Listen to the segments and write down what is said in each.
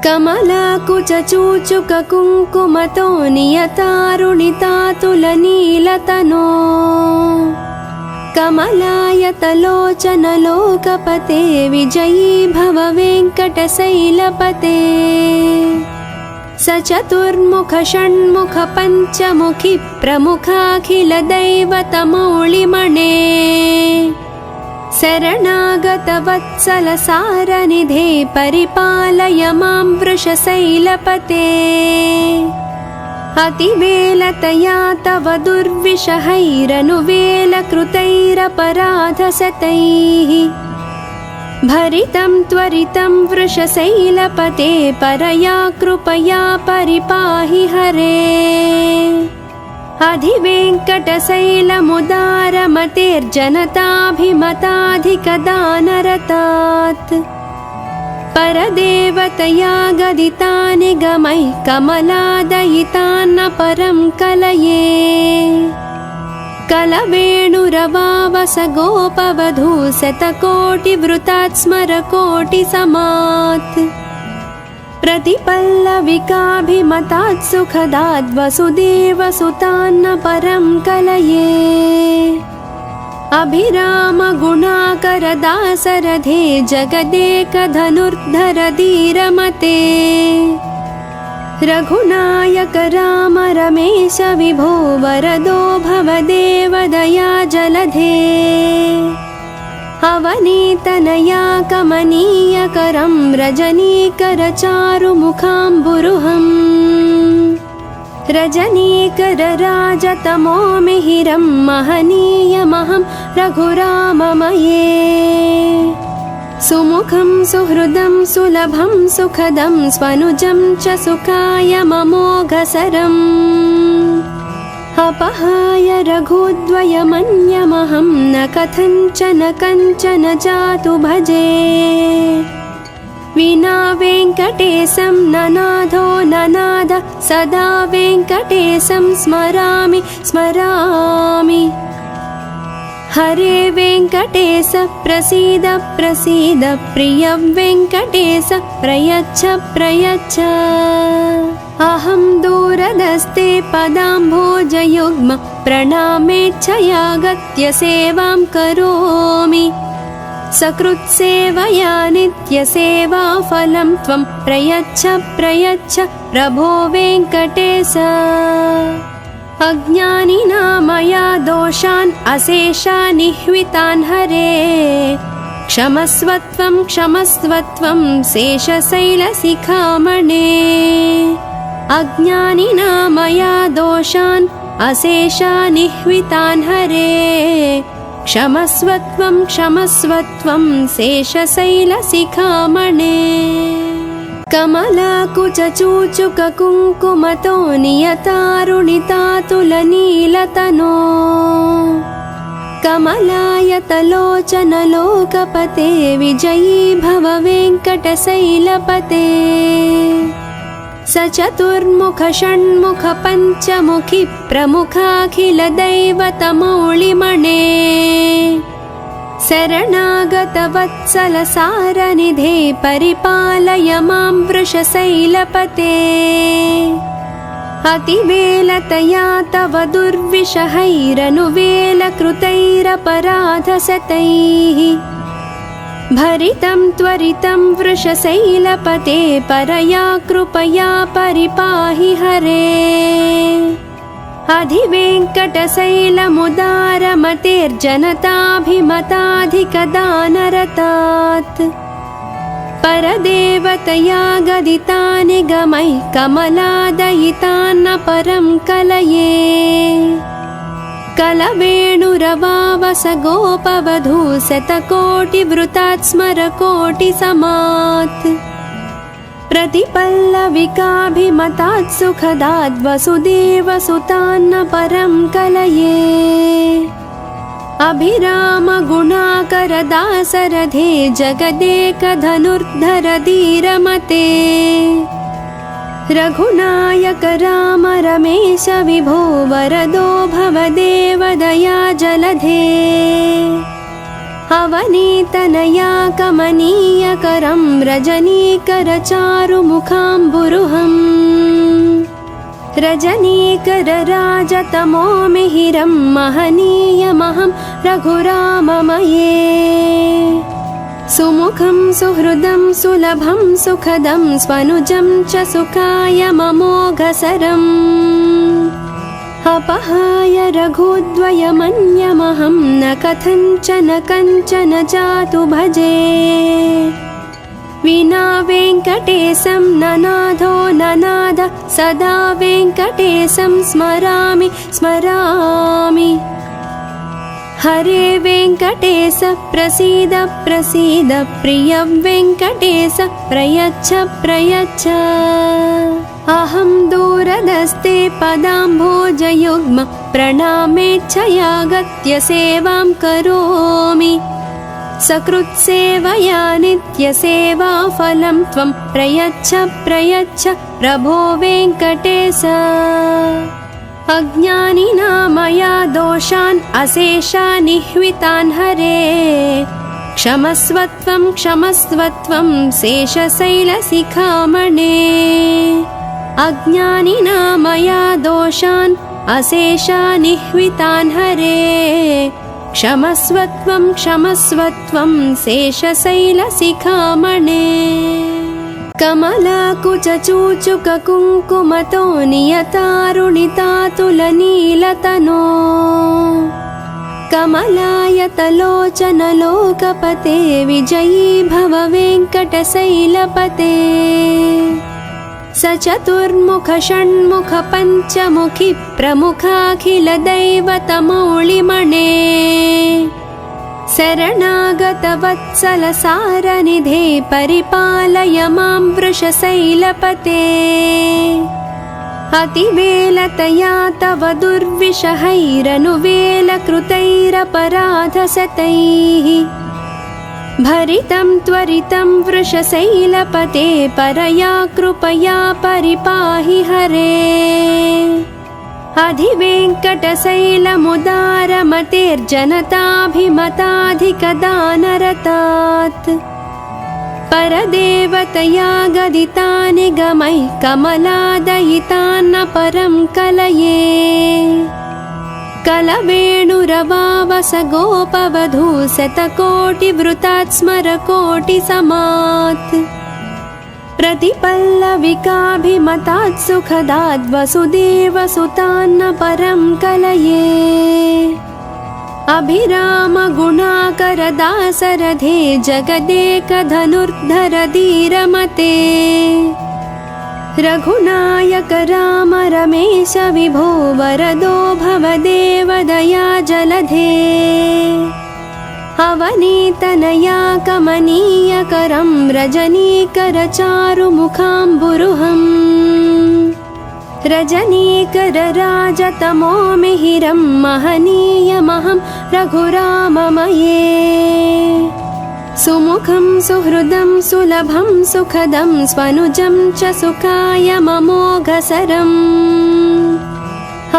कमलाकुचूचुककुङ्कुमतो नियतारुणितातुलनीलतनो कमलायतलोचनलोकपते विजयी भव वेङ्कटशैलपते सचतुर्मुख षण्मुख पञ्चमुखि प्रमुखाखिलदैवतमौलिमणे शरणागतवत्सलसारनिधे परिपालय मां वृषशैलपते अतिवेलतया तव दुर्विषहैरनुवेलकृतैरपराधशतैः भरितं त्वरितं वृषशैलपते परया कृपया परिपाहि हरे अधिवेङ्कटशैलमुदारमतेर्जनताभिमताधिकदानरतात् परदेवतया गदितानि गमैः कमलादयितान्न परं कलये कलवेणुरवावस गोपवधू शतकोटिवृतात् स्मरकोटिसमात् प्रतिपल्लविकाभिमतात् सुखदाद् वसुदेवसुतान्न परं कलये अभिराम गुणाकरदासरथे जगदेकधनुर्धर धीरमते रघुनायक राम रमेश विभो वरदो भवदेव दया जलधे अवनीतनया कमनीयकरं रजनीकरचारुमुखाम्बुरुहम् रजनीकरराजतमो मिहिरं महनीयमहं रघुराममये सुमुखं सुहृदं सुलभं सुखदं स्वनुजं च सुखायममोघसरम् अपहाय रघुद्वयमन्यमहं न कथञ्चन कञ्चन जातु भजे विना वेङ्कटेशं ननाथो ननाथ सदा वेङ्कटेशं स्मरामि स्मरामि हरे वेङ्कटेश प्रसीद प्रसीद प्रिय वेङ्कटेश प्रयच्छ प्रयच्छ अहं दूरदस्ते पदाम्भोजयुग्म प्रणामेच्छयागत्य सेवां करोमि सकृत्सेवया नित्यसेवाफलं त्वं प्रयच्छ प्रयच्छ प्रभो वेङ्कटेश अज्ञानिना मया दोषान् अशेषानिह्वितान् हरे क्षमस्वत्वं क्षमस्वत्वं शेषशैलशिखामणे अज्ञानिना मया दोषान् अशेषानिह्वितान् हरे क्षमस्वत्वं क्षमस्वत्वं शेषशैलशिखामणे कमलाकुचूचुककुङ्कुमतो नियतारुणितातुलनीलतनो कमलायतलोचनलोकपते विजयी भव वेङ्कटशैलपते सचतुर्मुख षण्मुख पञ्चमुखि प्रमुखाखिलदैवतमौलिमणे शरणागतवत्सलसारनिधे परिपालय मां वृषशैलपते अतिवेलतया तव दुर्विषहैरनुवेलकृतैरपराधशतैः भरितं त्वरितं वृषशैलपते परया कृपया परिपाहि हरे अधिवेङ्कटशैलमुदारमतेर्जनताभिमताधिकदानरतात् परदेवतया गदितानि गमैः कमलादयितान्न परं कलये कलवेणुरवावस गोपवधू शतकोटिवृतात् स्मरकोटिसमात् प्रतिपल्लविकाभिमतात् सुखदाद् वसुदेवसुतान्न परं कलये अभिराम गुणाकरदासरथे जगदेकधनुर्धर धीरमते रघुनायक राम रमेश विभो वरदो भवदेव दया जलधे अवनीतनया कमनीयकरं रजनीकरचारुमुखाम्बुरुहम् रजनीकरराजतमो मिहिरं महनीयमहं रघुराममये सुमुखं सुहृदं सुलभं सुखदं स्वनुजं च सुखाय ममोघसरम् अपहाय रघुद्वयमन्यमहं न कथञ्चन कञ्चन जातु भजे विना वेङ्कटेशं ननाथो ननाद सदा वेङ्कटेशं स्मरामि स्मरामि हरे वेङ्कटेश प्रसीद प्रसीद प्रिय वेङ्कटेश प्रयच्छ प्रयच्छ अहं दूरदस्ते पदाम्भोजयुग्म प्रणामेच्छयागत्य सेवां करोमि सकृत्सेवया नित्यसेवाफलं त्वं प्रयच्छ प्रयच्छ प्रभो वेङ्कटेश अज्ञानिना मया दोषान् अशेषानिह्वितान् हरे क्षमस्वत्वं क्षमस्वत्वं शेषशैलशिखामणे अज्ञानिना मया दोषान् अशेषानिह्वितान् हरे क्षमस्वत्वं क्षमस्वत्वं शेषशैलशिखामणे कमलाकुचूचुककुङ्कुमतो नियतारुणितातुलनीलतनो कमलायतलोचनलोकपते विजयी भव वेङ्कटशैलपते सचतुर्मुख षण्मुख पञ्चमुखि प्रमुखाखिलदैवतमौलिमणे शरणागतवत्सलसारनिधे परिपालय मां वृषशैलपते अतिवेलतया तव दुर्विषहैरनुवेलकृतैरपराधशतैः भरितं त्वरितं वृषशैलपते परया कृपया परिपाहि हरे अधिवेङ्कटशैलमुदारमतेर्जनताभिमताधिकदानरतात् परदेवतया गदितानि गमैः कमलादयितान्न परं कलये कलवेणुरवावस गोपवधू शतकोटिवृतात् स्मरकोटिसमात् प्रतिपल्लविकाभिमतात् सुखदात् वसुदेवसुतान्न परं कलये अभिरामगुणाकरदासरथे जगदेकधनुर्धर धीरमते रघुनायक राम रमेश विभो वरदो भवदेव दया जलधे अवनीतनया कमनीयकरं रजनीकरचारुमुखाम्बुरुहम् रजनीकरराजतमो मिहिरं महनीयमहं रघुराममये सुमुखं सुहृदं सुलभं सुखदं स्वनुजं च सुखाय ममोघसरम्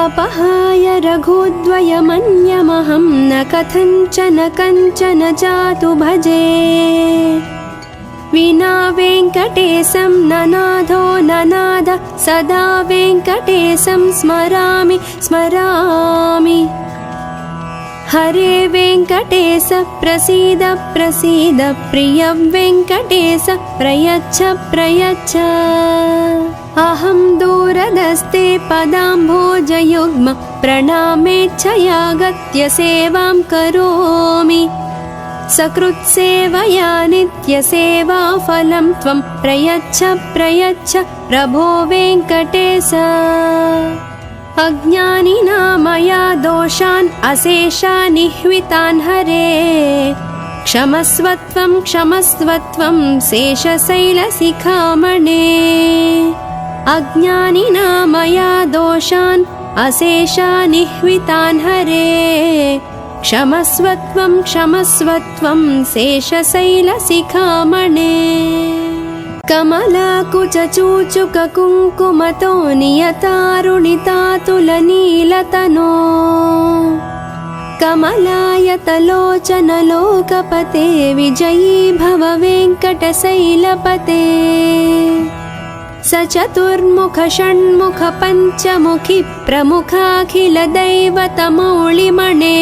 अपहाय रघुद्वयमन्यमहं न कथञ्चन कञ्चन जातु भजे विना वेङ्कटेशं ननाथो ननाद सदा वेङ्कटेशं स्मरामि स्मरामि हरे वेङ्कटेश प्रसीद प्रसीद प्रिय वेङ्कटेश प्रयच्छ प्रयच्छ अहं दूरदस्ते पदाम्भोजयुग्म प्रणामेच्छयागत्य सेवां करोमि सकृत्सेवया नित्यसेवाफलं त्वं प्रयच्छ प्रयच्छ प्रभो वेङ्कटेश अज्ञानिना मया दोषान् अशेषानिह्वितान् हरे क्षमस्वत्वं क्षमस्वत्वं शेषशैलशिखामणे अज्ञानिना मया दोषान् अशेषानिह्वितान् हरे क्षमस्वत्वं क्षमस्वत्वं शेषशैलशिखामणे कमलाकुचूचुककुङ्कुमतो नियतारुणितातुलनीलतनो कमलायतलोचन लोकपते विजयी भव वेङ्कटशैलपते सचतुर्मुख षण्मुख पञ्चमुखी प्रमुखाखिल दैवतमौलिमणे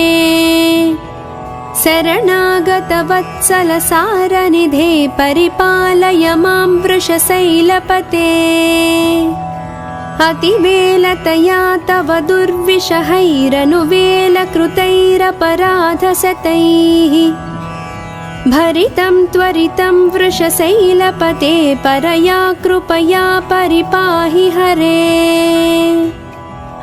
शरणागत वत्सल सारनिधे परिपालय मां वृषशैलपते अतिवेलतया तव दुर्विषहैरनुवेलकृतैरपराधशतैः भरितं त्वरितं वृषशैलपते परया कृपया परिपाहि हरे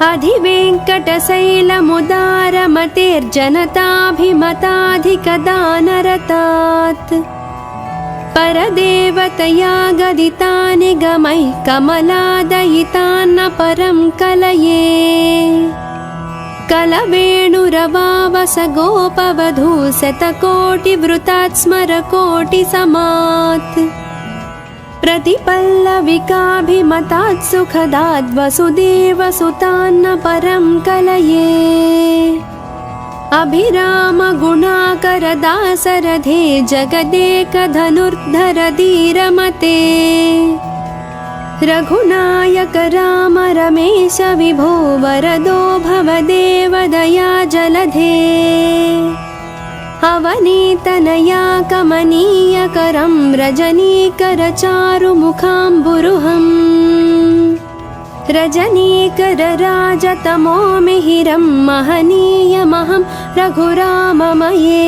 अधिवेङ्कटशैलमुदारमतेर्जनताभिमताधिकदानरतात् परदेवतया गदिता निगमैः कमलादयितान्न परं कलये कलवेणुरवावस गोपवधू शतकोटिवृतात् स्मरकोटिसमात् प्रतिपल्लविकाभिमतात् सुखदात् वसुदेवसुतान्न परं कलये अभिराम गुणाकर दासरथे जगदेकधनुर्धर धीरमते रघुनायक राम रमेश विभो वरदो भवदेव दया जलधे अवनीतनया कमनीयकरं रजनीकर चारुमुखाम्बुरुहम् रजनीकर राजतमो मिहिरं महनीयमहं रघुराममये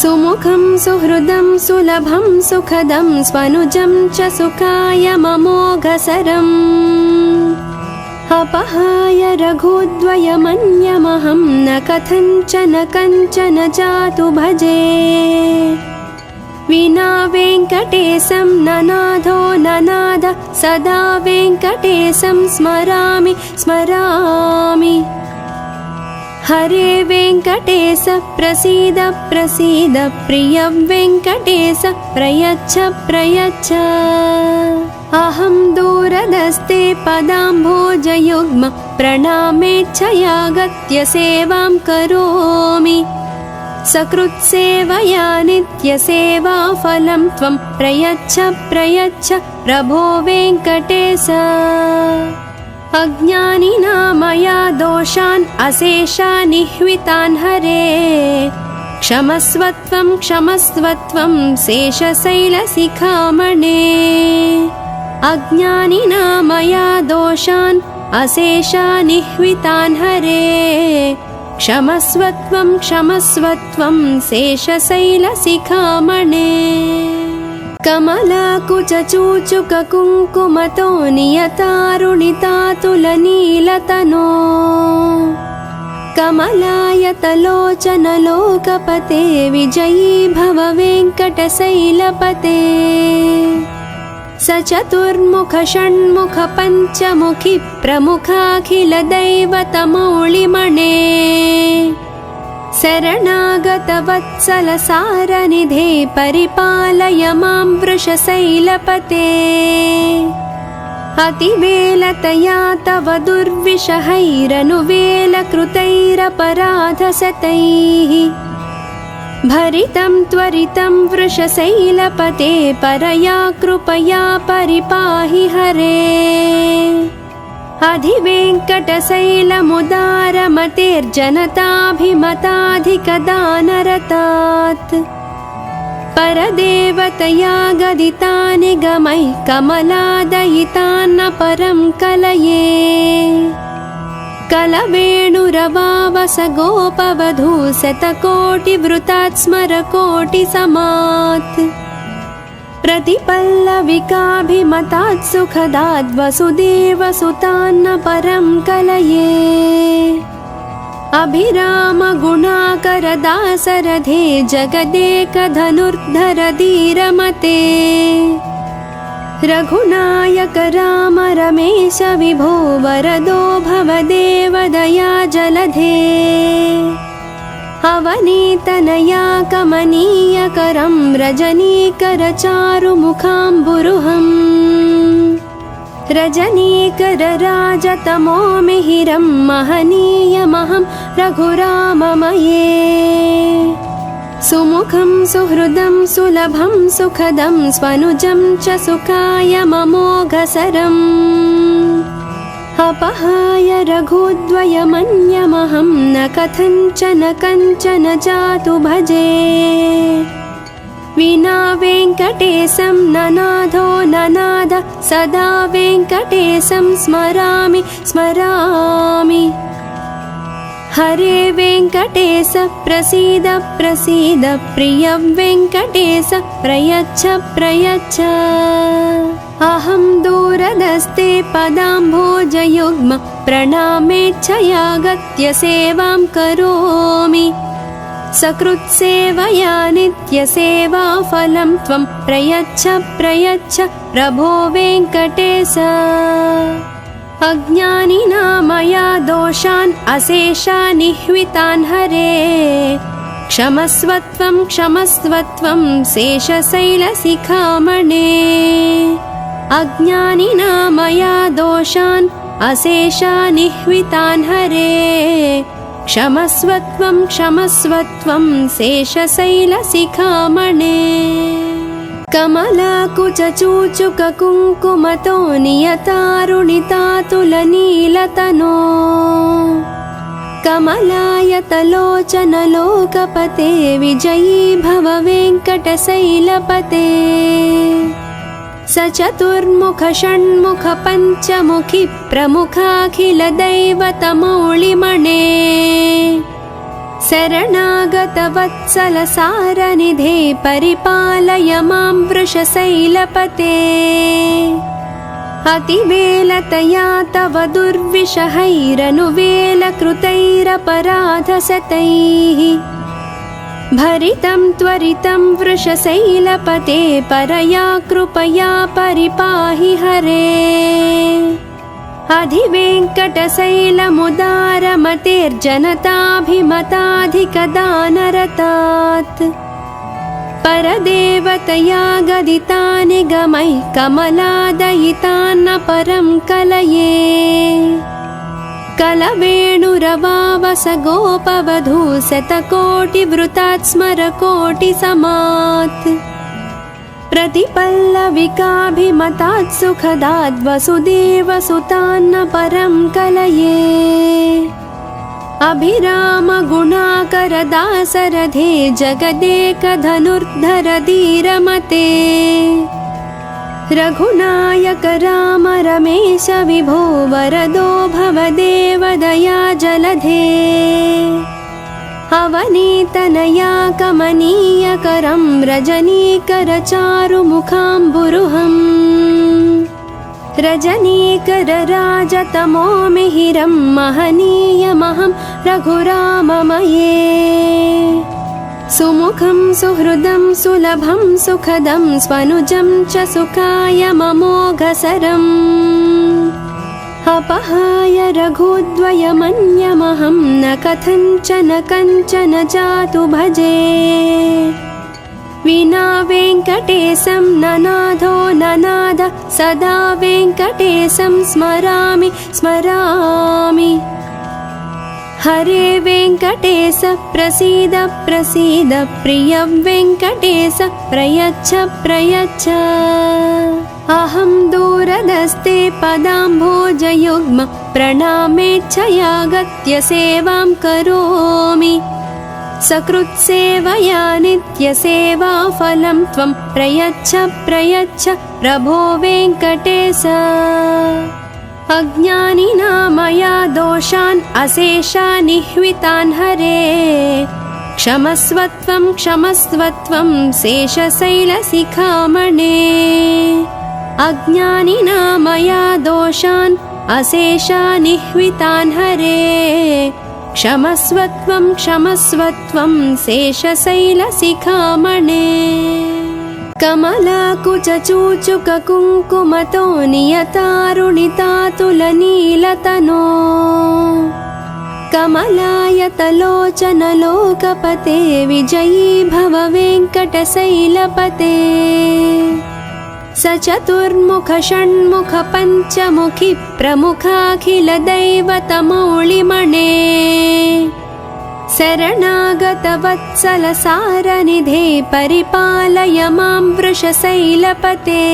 सुमुखं सुहृदं सुलभं सुखदं स्वनुजं च सुखाय ममोघसरम् अपहाय रघुद्वयमन्यमहं न कथञ्चन कञ्चन जातु भजे विना वेङ्कटेशं ननाथो ननाद सदा वेङ्कटेशं स्मरामि स्मरामि हरे वेङ्कटेश प्रसीद प्रसीद प्रिय वेङ्कटेश प्रयच्छ प्रयच्छ अहं दूरदस्ते पदाम्भोजयुग्म प्रणामेच्छयागत्य सेवां करोमि सकृत्सेवया नित्यसेवाफलं त्वं प्रयच्छ प्रयच्छ प्रभो वेङ्कटेश अज्ञानिना मया दोषान् अशेषान् निह्वितान् हरे क्षमस्वत्वं क्षमस्वत्वं शेषशैलशिखामणे अज्ञानिना मया दोषान् अशेषान् निह्वितान् हरे क्षमस्वत्वं क्षमस्वत्वं शेषशैलशिखामणे कमलाकुचूचुककुङ्कुमतो नियतारुणितातुलनीलतनो कमलायतलोचन लोकपते विजयी भव वेङ्कटशैलपते सचतुर्मुख षण्मुख पञ्चमुखी प्रमुखाखिल दैवतमौलिमणे शरणागत वत्सल सारनिधे परिपालय मां वृषशैलपते अतिवेलतया तव दुर्विषहैरनुवेलकृतैरपराधशतैः भरितं त्वरितं वृषशैलपते परया कृपया परिपाहि हरे अधिवेङ्कटशैलमुदारमतेर्जनताभिमताधिकदानरतात् परदेवतया गदिता निगमैः कमलादयितान्न परं कलये कलवेणुरवावस गोपवधू शतकोटिवृतात् स्मरकोटिसमात् प्रतिपल्लविकाभिमतात् सुखदात् वसुदेवसुतान्न परं कलये अभिराम गुणाकर दासरथे जगदेकधनुर्धर धीरमते रघुनायक राम रमेश विभो वरदो भवदेव दया जलधे अवनीतनया कमनीयकरं रजनीकर चारुमुखाम्बुरुहम् रजनीकरराजतमो मिहिरं महनीयमहं रघुराममये सुमुखं सुहृदं सुलभं सुखदं स्वनुजं च सुखाय ममोघसरम् अपहाय रघुद्वयमन्यमहं न कथञ्चन कञ्चन जातु भजे विना वेङ्कटेशं ननाथो ननाद सदा वेङ्कटेशं स्मरामि स्मरामि हरे वेङ्कटेश प्रसीद प्रसीद प्रिय वेङ्कटेश प्रयच्छ प्रयच्छ अहं दूरदस्ते पदाम्भोजयुग्म प्रणामेच्छयागत्य सेवां करोमि सकृत्सेवया नित्यसेवाफलं त्वं प्रयच्छ प्रयच्छ प्रभो वेङ्कटेश अज्ञानिना मया दोषान् अशेषान् निह्वितान् हरे क्षमस्वत्वं क्षमस्वत्वं शेषशैलशिखामणे अज्ञानिना मया दोषान् अशेषान् निह्वितान् हरे क्षमस्वत्वं क्षमस्वत्वं शेषशैलशिखामणे कमलाकुचूचुककुङ्कुमतो नियतारुणितातुलनीलतनो कमलायतलोचनलोकपते विजयी भव वेङ्कटशैलपते सचतुर्मुख षण्मुख पञ्चमुखि प्रमुखाखिलदैवतमौलिमणे शरणागतवत्सलसारनिधे परिपालय मां वृषशैलपते अतिवेलतया तव दुर्विषहैरनुवेलकृतैरपराधशतैः भरितं त्वरितं वृषशैलपते परया कृपया परिपाहि हरे अधिवेङ्कटशैलमुदारमतेर्जनताभिमताधिकदानरतात् परदेवतया गदितानि गमैः कमलादयितान्न परं कलये कलवेणुरवावस गोपवधू शतकोटिवृतात् स्मरकोटिसमात् प्रतिपल्लविकाभिमतात् सुखदाद् वसुदेवसुतान्न परं कलये अभिराम गुणाकर दासरथे जगदेकधनुर्धर धीरमते रघुनायक राम रमेश विभो वरदो भवदेव दया जलधे अवनीतनया कमनीयकरं रजनीकर चारुमुखाम्बुरुहम् रजनीकर राजतमो मिहिरं महनीयमहं रघुराममये सुमुखं सुहृदं सुलभं सुखदं स्वनुजं च सुखाय ममोघसरम् अपहाय रघुद्वयमन्यमहं न कथञ्चन कञ्चन जातु भजे विना वेङ्कटेशं ननाथो ननाद सदा वेङ्कटेशं स्मरामि स्मरामि हरे वेङ्कटेश प्रसीद प्रसीद प्रिय वेङ्कटेश प्रयच्छ प्रयच्छ अहं दूरदस्ते पदाम्भोजयुग्म प्रणामेच्छयागत्य सेवां करोमि सकृत्सेवया नित्यसेवाफलं त्वं प्रयच्छ प्रयच्छ प्रभो वेङ्कटेश अज्ञानिना मया दोषान् अशेषान् निह्वितान् हरे क्षमस्वत्वं क्षमस्वत्वं शेषशैलशिखामणे अज्ञानिना मया दोषान् अशेषान् निह्वितान् हरे क्षमस्वत्वं क्षमस्वत्वं शेषशैलशिखामणे कमलाकुचूचुककुङ्कुमतो नियतारुणितातुलनीलतनो कमलायतलोचनलोकपते विजयी भव वेङ्कटशैलपते स चतुर्मुख षण्मुख पञ्चमुखी प्रमुखाखिल दैवतमौलिमणे शरणागत वत्सल सारनिधे परिपालय मां वृषशैलपते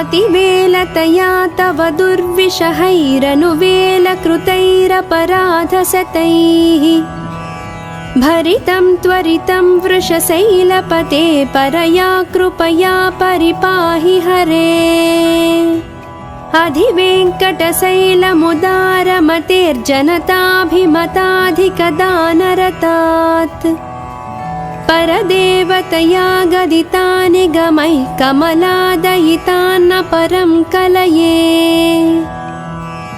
अतिवेलतया तव दुर्विषहैरनुवेलकृतैरपराधशतैः भरितं त्वरितं वृषशैलपते परया कृपया परिपाहि हरे अधिवेङ्कटशैलमुदारमतेर्जनताभिमताधिकदानरतात् परदेवतया गदितानि गमैः कमलादयितान्न परं कलये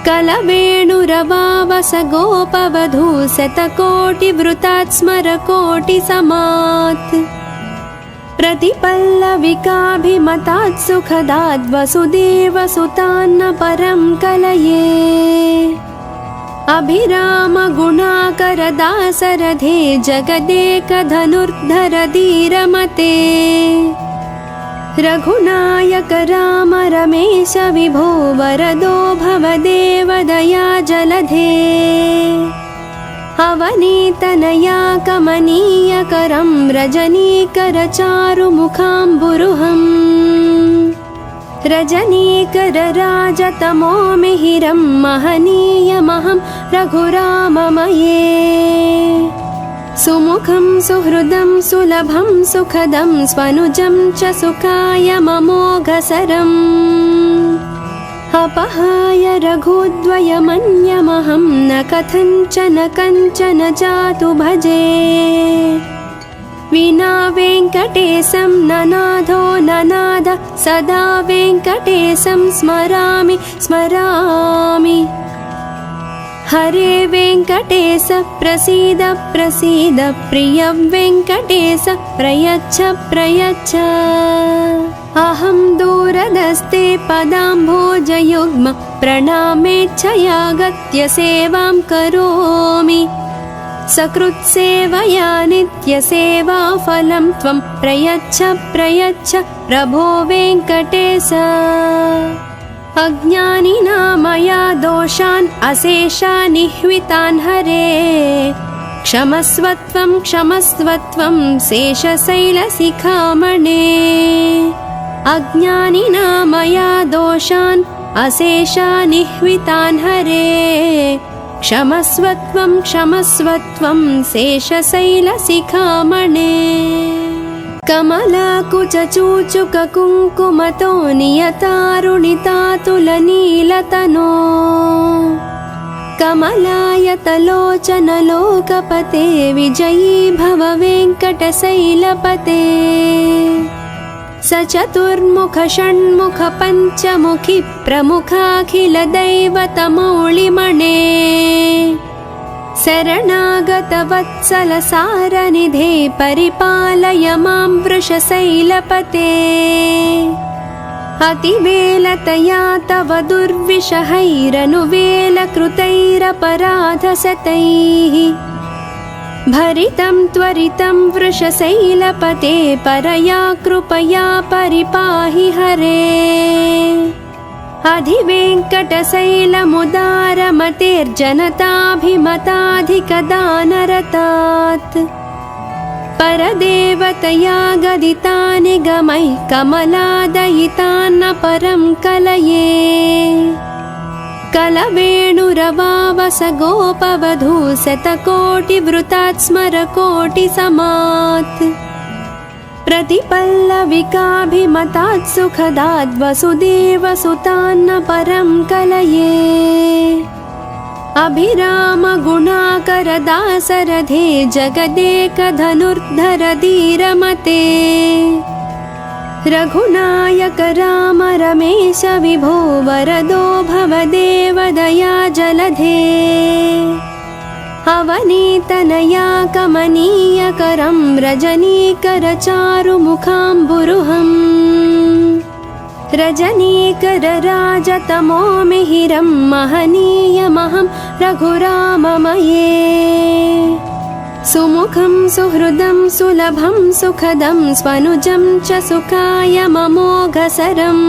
कलवेणुरवावस गोपवधू शतकोटिवृतात् स्मरकोटिसमात् प्रतिपल्लविकाभिमतात् सुखदाद् वसुदेवसुतान्न परं कलये अभिराम गुणाकर दासरथे जगदेकधनुर्धर धीरमते रघुनायक राम रमेश विभो वरदो भवदेव दया जलधे अवनीतनया कमनीयकरं रजनीकर चारुमुखाम्बुरुहम् रजनीकर राजतमो मिहिरं महनीयमहं रघुराममये सुमुखं सुहृदं सुलभं सुखदं स्वनुजं च सुखाय ममोघसरम् अपहाय रघुद्वयमन्यमहं न कथञ्चन कञ्चन जातु भजे विना वेङ्कटेशं ननाथो ननाद सदा वेङ्कटेशं स्मरामि स्मरामि हरे वेङ्कटेश प्रसीद प्रसीद प्रिय वेङ्कटेश प्रयच्छ प्रयच्छ अहं दूरदस्ते पदाम्भोजयुग्म प्रणामेच्छयागत्य सेवां करोमि सकृत्सेवया नित्यसेवाफलं त्वं प्रयच्छ प्रयच्छ प्रभो वेङ्कटेश अज्ञानिना मया दोषान् अशेषान् निह्वितान् हरे क्षमस्वत्वं क्षमस्वत्वं शेषशैलशिखामणे अज्ञानिना मया दोषान् अशेषान् निह्वितान् हरे क्षमस्वत्वं क्षमस्वत्वं शेषशैलशिखामणे कमलाकुचूचुककुङ्कुमतो नियतारुणितातुलनीलतनो कमलायतलोचन लोकपते विजयी भव वेङ्कटशैलपते स चतुर्मुख षण्मुख पञ्चमुखी प्रमुखाखिल दैवतमौलिमणे शरणागत वत्सल सारनिधे परिपालय मां वृषशैलपते अतिवेलतया तव दुर्विषहैरनुवेलकृतैरपराधशतैः भरितं त्वरितं वृषशैलपते परया कृपया परिपाहि हरे अधिवेङ्कटशैलमुदारमतेर्जनताभिमताधिकदानरतात् परदेवतया गदितानि गमैः कमलादयितान्न परं कलये कलवेणुरवावस गोपवधू शतकोटिवृतात् स्मरकोटिसमात् प्रतिपल्लविकाभिमतात् सुखदाद् वसुदेवसुतान्न परं कलये अभिराम गुणाकर दासरथे जगदेकधनुर्धर धीरमते रघुनायक राम रमेश विभो वरदो भवदेव दया जलधे अवनीतनया कमनीयकरं रजनीकर चारुमुखाम्बुरुहम् रजनीकर राजतमो मिहिरं महनीयमहं रघुराममये सुमुखं सुहृदं सुलभं सुखदं स्वनुजं च सुखाय ममोघसरम्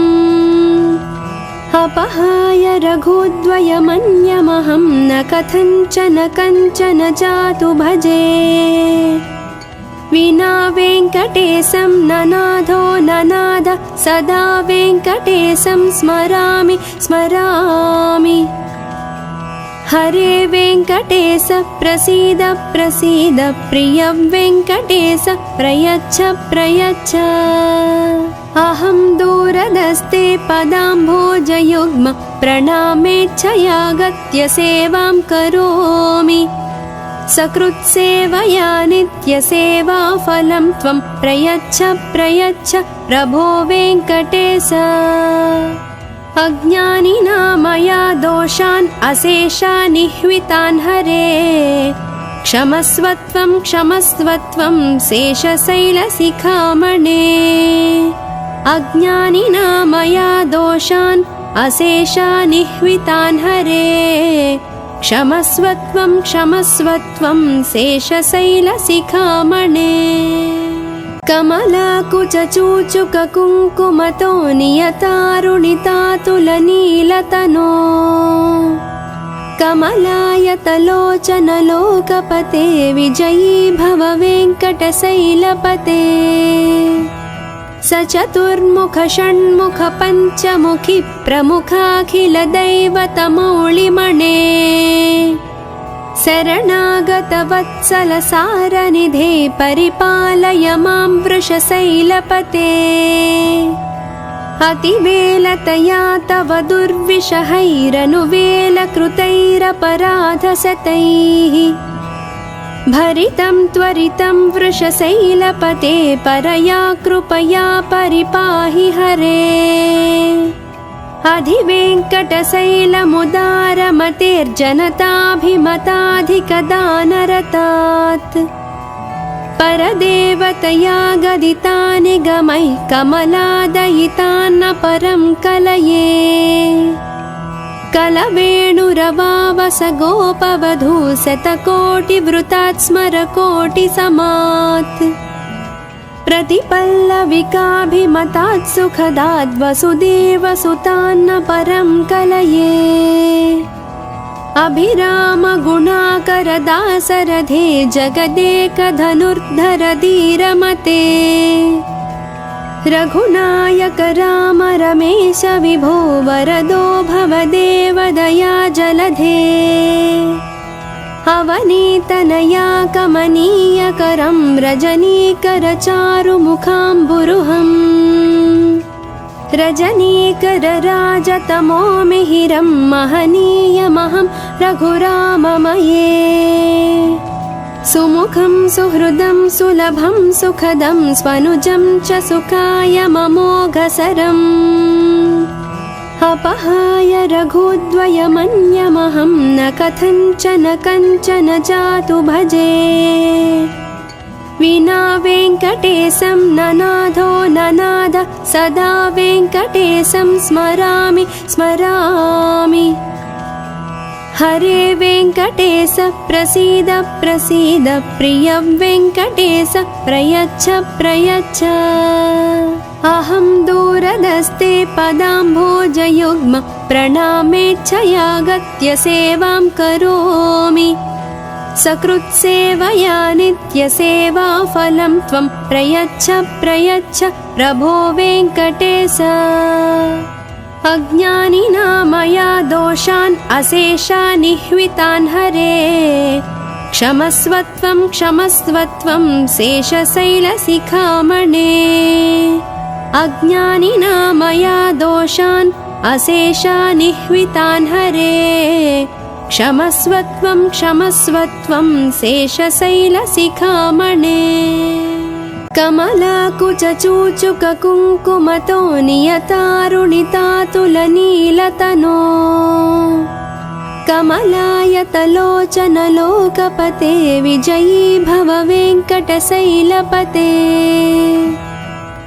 अपहाय रघुद्वयमन्यमहं न कथञ्चन कञ्चन जातु भजे विना वेङ्कटेशं ननाथो ननाद सदा वेङ्कटेशं स्मरामि स्मरामि हरे वेङ्कटेश प्रसीद प्रसीद प्रिय वेङ्कटेश प्रयच्छ प्रयच्छ अहं दूरदस्ते पदाम्भोजयुग्म प्रणामेच्छयागत्य सेवां करोमि सकृत्सेवया नित्यसेवाफलं त्वं प्रयच्छ प्रयच्छ प्रभो वेङ्कटेश अज्ञानिना मया दोषान् अशेषानिह्वितान् हरे क्षमस्वत्वं क्षमस्वत्वं शेषशैलशिखामणे अज्ञानिना मया दोषान् अशेषानिह्वितान् हरे क्षमस्वत्वं क्षमस्वत्वं शेषशैलशिखामणे कमलाकुचूचुककुङ्कुमतो नियतारुणितातुलनीलतनो कमलायतलोचनलोकपते विजयी भव वेङ्कटशैलपते स चतुर्मुख षण्मुख पञ्चमुखी प्रमुखाखिलदैवतमौलिमणे शरणागतवत्सलसारनिधे परिपालय मां वृषशैलपते अतिवेलतया तव दुर्विषहैरनुवेलकृतैरपराधशतैः भरितं त्वरितं वृषशैलपते परया कृपया परिपाहि हरे अधिवेङ्कटशैलमुदारमतेर्जनताभिमताधिकदानरतात् परदेवतया गदितानि गमैः कमलादयितान्न परं कलये कलवेणुरवावस गोपवधू शतकोटिवृतात् स्मरकोटिसमात् प्रतिपल्लविकाभिमतात् सुखदात् वसुदेवसुतान्न परं कलये अभिरामगुणाकरदासरथे जगदेकधनुर्धर धीरमते रघुनायक राम रमेश विभो वरदो भवदेवदया जलधे अवनीतनया कमनीयकरं रजनीकरचारुमुखाम्बुरुहम् रजनीकरराजतमो मिहिरं महनीयमहं रघुराममये सुमुखं सुहृदं सुलभं सुखदं स्वनुजं च सुखाय ममोघसरम् अपहाय रघुद्वयमन्यमहं न कथञ्चन कञ्चन जातु भजे विना वेङ्कटेशं ननाथो ननाद सदा वेङ्कटेशं स्मरामि स्मरामि हरे वेङ्कटेश प्रसीद प्रसीद प्रिय वेङ्कटेश प्रयच्छ प्रयच्छ अहं दूरदस्ते पदाम्भोजयुग्म प्रणामेच्छयागत्य सेवां करोमि सकृत्सेवया नित्यसेवाफलं त्वं प्रयच्छ प्रयच्छ प्रभो वेङ्कटेश अज्ञानिना मया दोषान् अशेषानिह्वितान् हरे क्षमस्वत्वं क्षमस्वत्वं शेषशैलशिखामणे अज्ञानिना मया दोषान् अशेषानिह्वितान् हरे क्षमस्वत्वं क्षमस्वत्वं शेषशैलशिखामणे कमलाकुचूचुककुङ्कुमतो नियतारुणितातुलनीलतनो कमलायतलोचनलोकपते विजयी भव वेङ्कटशैलपते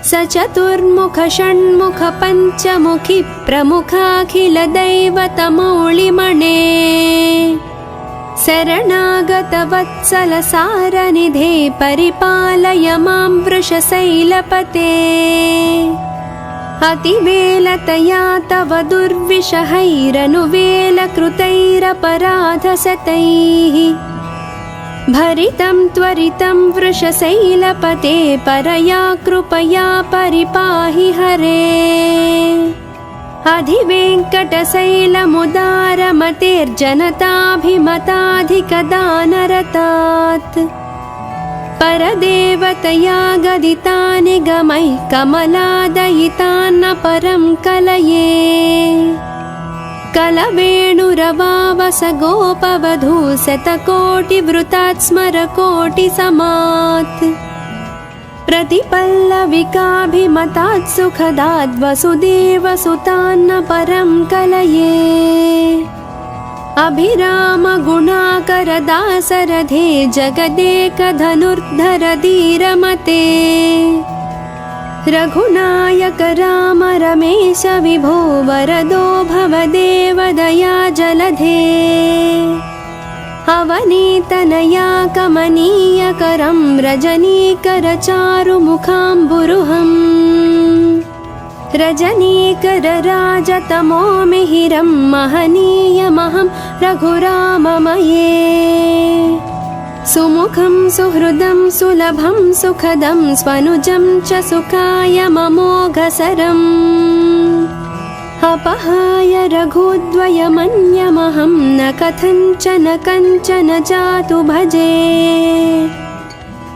स चतुर्मुख षण्मुख पञ्चमुखी प्रमुखाखिलदैवतमौलिमणे शरणागतवत्सलसारनिधे परिपालय मां वृषशैलपते अतिवेलतया तव दुर्विषहैरनुवेलकृतैरपराधशतैः भरितं त्वरितं वृषशैलपते परया कृपया परिपाहि हरे अधिवेङ्कटशैलमुदारमतेर्जनताभिमताधिकदानरतात् परदेवतया गदितानि गमैः कमलादयितान्न परं कलये कलवेणुरवावस गोपवधू शतकोटिवृतात् स्मरकोटिसमात् प्रतिपल्लविकाभिमतात् सुखदात् वसुदेवसुतान्न परं कलये अभिरामगुणाकरदासरथे जगदेकधनुर्धर धीरमते रघुनायक राम रमेश विभो वरदो भवदेव दया जलधे अवनीतनया कमनीयकरं रजनीकरचारुमुखाम्बुरुहम् रजनीकरराजतमो मिहिरं महनीयमहं रघुराममये सुमुखं सुहृदं सुलभं सुखदं स्वनुजं च सुखायममोघसरम् अपहाय रघुद्वयमन्यमहं न कथञ्चन कञ्चन जातु भजे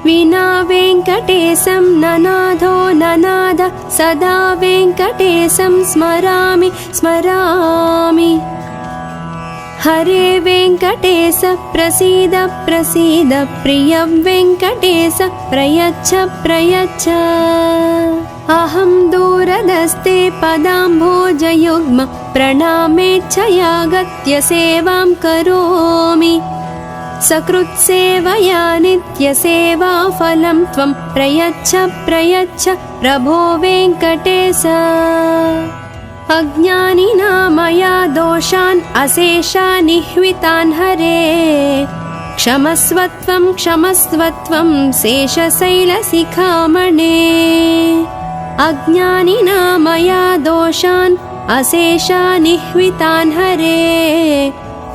विना वेङ्कटेशं ननाथो ननाद सदा वेङ्कटेशं स्मरामि स्मरामि हरे वेङ्कटेश प्रसीद प्रसीद प्रिय वेङ्कटेश प्रयच्छ प्रयच्छ अहं दूरदस्ते पदाम्भोजयुग्म प्रणामेच्छयागत्य सेवां करोमि सकृत्सेवया नित्यसेवाफलं त्वं प्रयच्छ प्रयच्छ प्रभो वेङ्कटेश अज्ञानिना मया दोषान् अशेषानिह्वितान् हरे क्षमस्वत्वं क्षमस्वत्वं शेषशैलशिखामणे अज्ञानिना मया दोषान् अशेषानिह्वितान् हरे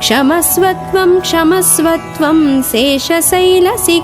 क्षमस्वत्वं क्षमस्वत्वं शेषशैलशिखामणे।